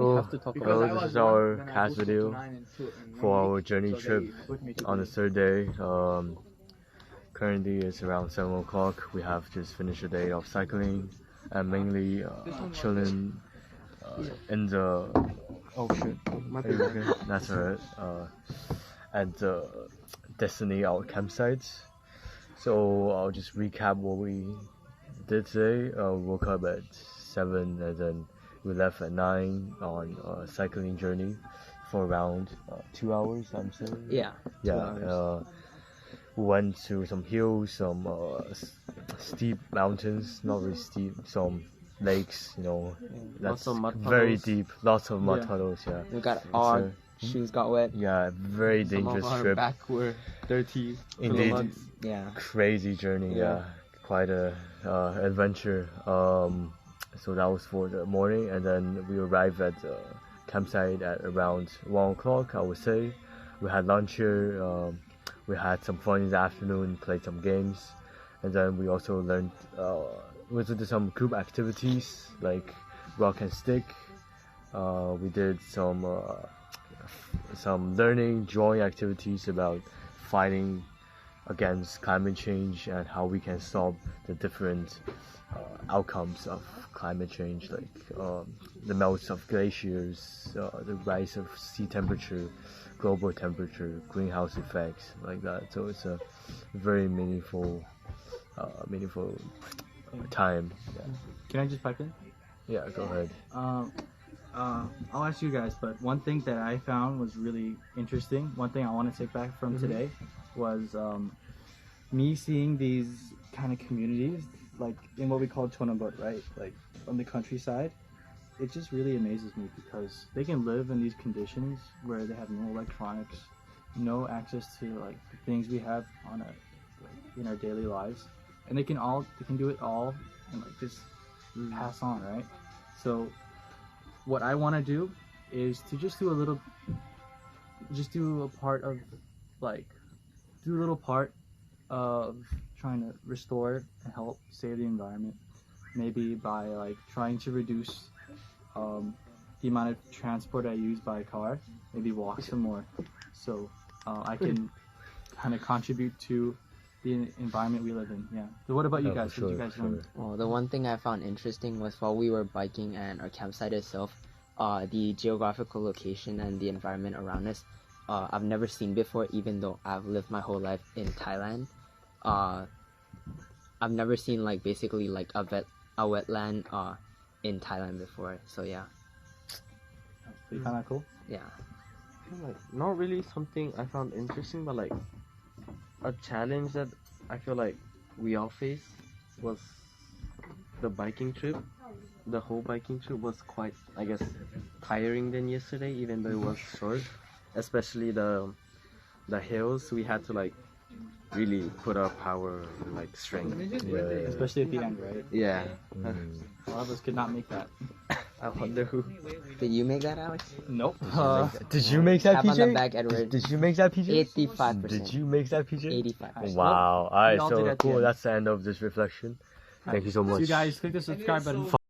Hello, this is our CAS video for our journey trip on the third day. Currently it's around 7 o'clock. We have just finished a day of cycling and mainly chilling in the ocean. That's alright. At the Destiny, our campsite. So I'll just recap what we did today. Woke up at 7 and then we left at 9 on a cycling journey for around 2 hours, I'm saying. Yeah. We went to some hills, some steep mountains, not really steep, some lakes, that's very deep, lots of mud puddles, yeah. We got our shoes got wet. Yeah, very dangerous trip. Back were dirty. Indeed, yeah. Crazy journey, yeah. Quite a adventure. So that was for the morning, and then we arrived at the campsite at around 1 o'clock, I would say. We had lunch here, we had some fun in the afternoon, played some games, and then we also learned, we did some group activities like rock and stick. We did some learning, drawing activities about fighting against climate change and how we can solve the different outcomes of climate change, like the melt of glaciers, the rise of sea temperature, global temperature, greenhouse effects, like that. So it's a very meaningful time. Yeah. Can I just pipe in? Yeah, go ahead. I'll ask you guys, but one thing that I found was really interesting, one thing I want to take back from today was me seeing these kind of communities like in what we call Chonabut, right? Like on the countryside. It just really amazes me because they can live in these conditions where they have no electronics, no access to like the things we have on in our daily lives, and they can do it all and like just pass on, right? So what I want to do is to just do a little part of trying to restore and help save the environment, maybe by like trying to reduce the amount of transport I use by car, maybe walk some more, so I can kind of contribute to the environment we live in. Yeah. So what about you guys? What did you guys learn? Well, the one thing I found interesting was while we were biking and our campsite itself, the geographical location and the environment around us, I've never seen before, even though I've lived my whole life in Thailand. I've never seen like basically like a wetland in Thailand before, so yeah. That's pretty kind of cool. Yeah. Like not really something I found interesting, but like a challenge that I feel like we all faced was the biking trip. The whole biking trip was quite, I guess, tiring than yesterday, even though it was short. Especially the hills, we had to like really put our power and like strength. Yeah. Especially at the end, right? Yeah. A lot of us could not make that. I wonder who. Did you make that, Alex? Nope. Did you make that, Tap PJ? on the back, Edward. Did you make that, PJ? 85%. Did you make that, PJ? 85%. Wow. Alright, all did so at the cool. end. That's the end of this reflection. Thank you so much. So you guys click the subscribe button.